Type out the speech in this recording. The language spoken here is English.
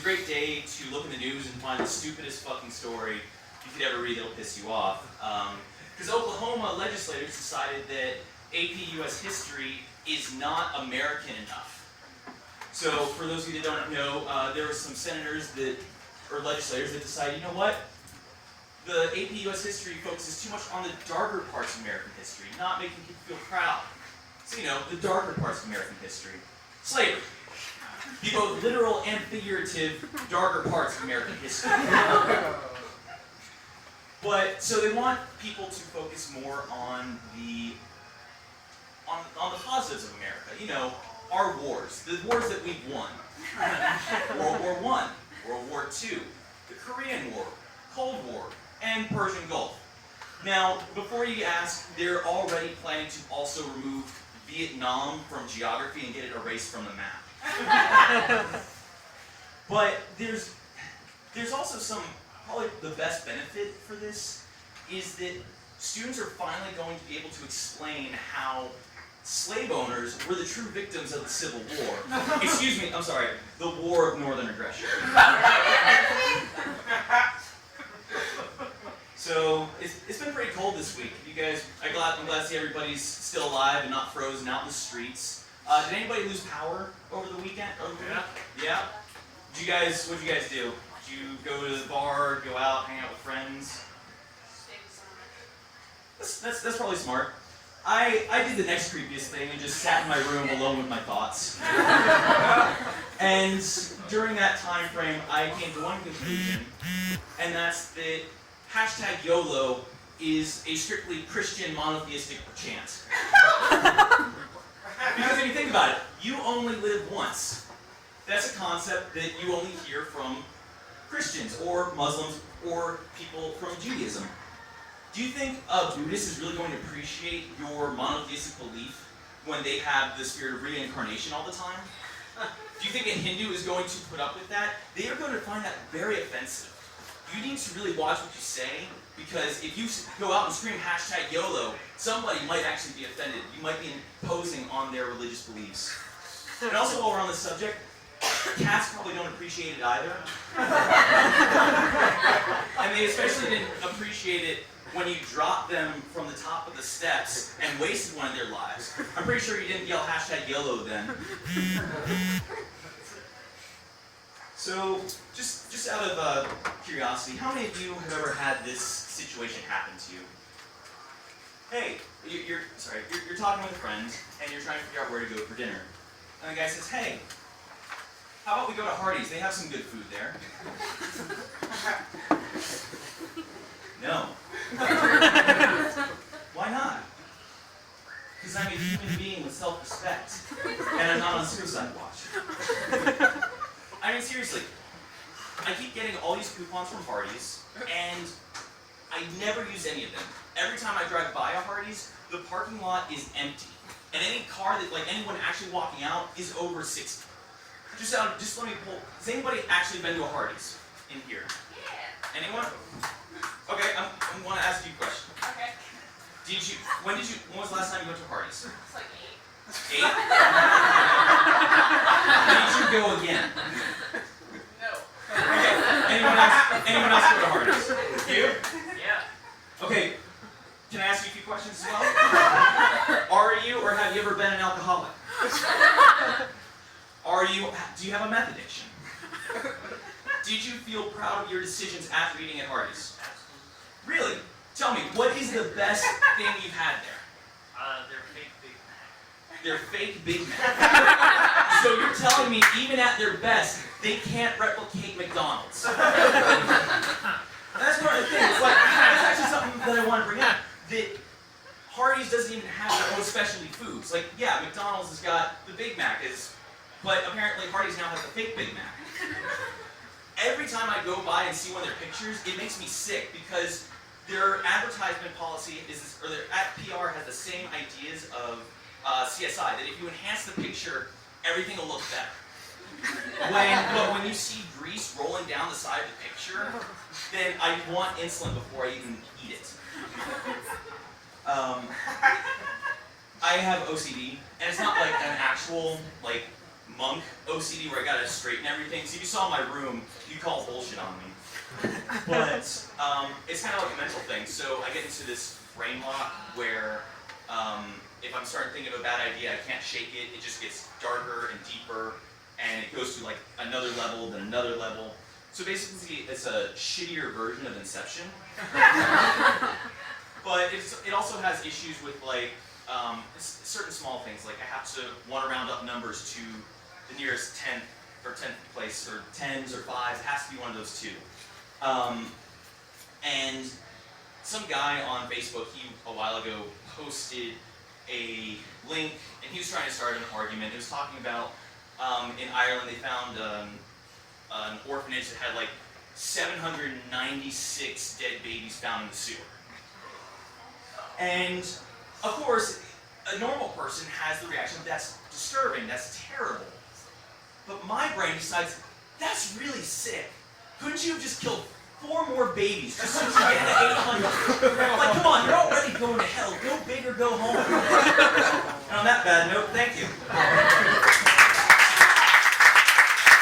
great day to look in the news and find the stupidest fucking story you could ever read that'll piss you off. Because Oklahoma legislators decided that AP US history is not American enough. So for those of you that don't know, there were some senators or legislators that decided, you know what? The AP US history focuses too much on the darker parts of American history, not making people feel proud. So, the darker parts of American history. Slavery. The both literal and figurative darker parts of American history. So they want people to focus more on the positives of America. Our wars, the wars that we've won. World War I, World War II, the Korean War, Cold War, and Persian Gulf. Now, before you ask, they're already planning to also remove Vietnam from geography and get it erased from the map. But there's also probably the best benefit for this is that students are finally going to be able to explain how slave owners were the true victims of the Civil War. Excuse me, I'm sorry, the War of Northern Aggression. So, it's been pretty cold this week. You guys, I'm glad to see everybody's still alive and not frozen out in the streets. Did anybody lose power over the weekend? Yeah? What'd you guys do? Did you go to the bar, go out, hang out with friends? That's probably smart. I did the next creepiest thing and just sat in my room alone with my thoughts. And during that time frame, I came to one conclusion, and that's that #YOLO is a strictly Christian monotheistic chant. Because if you think about it, you only live once. That's a concept that you only hear from Christians or Muslims or people from Judaism. Do you think a Buddhist is really going to appreciate your monotheistic belief when they have the spirit of reincarnation all the time? Do you think a Hindu is going to put up with that? They are going to find that very offensive. You need to really watch what you say, because if you go out and scream #YOLO, somebody might actually be offended. You might be imposing on their religious beliefs. And also, while we're on this subject, cats probably don't appreciate it either. And they especially didn't appreciate it when you dropped them from the top of the steps and wasted one of their lives. I'm pretty sure you didn't yell #YOLO then. So, just out of curiosity, how many of you have ever had this situation happen to you? Hey, you're talking with a friend, and you're trying to figure out where to go for dinner. And the guy says, hey, how about we go to Hardee's? They have some good food there. No. Why not? Because I'm a human being with self-respect, and I'm not on suicide watch. I mean, seriously, I keep getting all these coupons from Hardee's, and I never use any of them. Every time I drive by a Hardee's, the parking lot is empty. And any car that, anyone actually walking out is over 60. Just let me pull. Has anybody actually been to a Hardee's in here? Yeah. Anyone? Okay, I'm going to ask you a question. Okay. When was the last time you went to Hardee's? It's like 8. 8? Did you go again? No. Okay. Anyone else go to Hardee's? You? Yeah. Okay. Can I ask you a few questions as well? Are you or have you ever been an alcoholic? Do you have a meth addiction? Did you feel proud of your decisions after eating at Hardee's? Absolutely. Really? Tell me, what is the best thing you've had there? They're fake Big Mac. They're fake Big Mac. So you're telling me even at their best, they can't replicate McDonald's. That's part of the thing. That's actually something that I want to bring up. That Hardee's doesn't even have their own specialty foods. Yeah, McDonald's has got the Big Mac, but apparently Hardee's now has the fake Big Mac. Every time I go by and see one of their pictures, it makes me sick because their advertisement policy or their PR has the same ideas of CSI, that if you enhance the picture, everything will look better. But when you see grease rolling down the side of the picture, then I want insulin before I even eat it. I have OCD, and it's not like an actual monk OCD where I gotta straighten everything. So if you saw my room, you'd call bullshit on me. But it's kind of like a mental thing. So I get into this brain lock where if I'm starting thinking of a bad idea, I can't shake it. It just gets darker and deeper, and it goes to like another level, then another level. So basically, it's a shittier version of Inception. But it also has issues with like certain small things. Like I have to want to round up numbers to the nearest 10th or 10th place, or 10s or 5s. It has to be one of those two. And some guy on Facebook, a while ago, posted a link, and he was trying to start an argument. It was talking about in Ireland they found an orphanage that had like 796 dead babies found in the sewer. And of course, a normal person has the reaction, that's disturbing, that's terrible. But my brain decides, that's really sick. Couldn't you have just killed 4 more babies just so you can get to 800? Like, come on, you're already going to hell. Go big or go home. And on that bad note, thank you.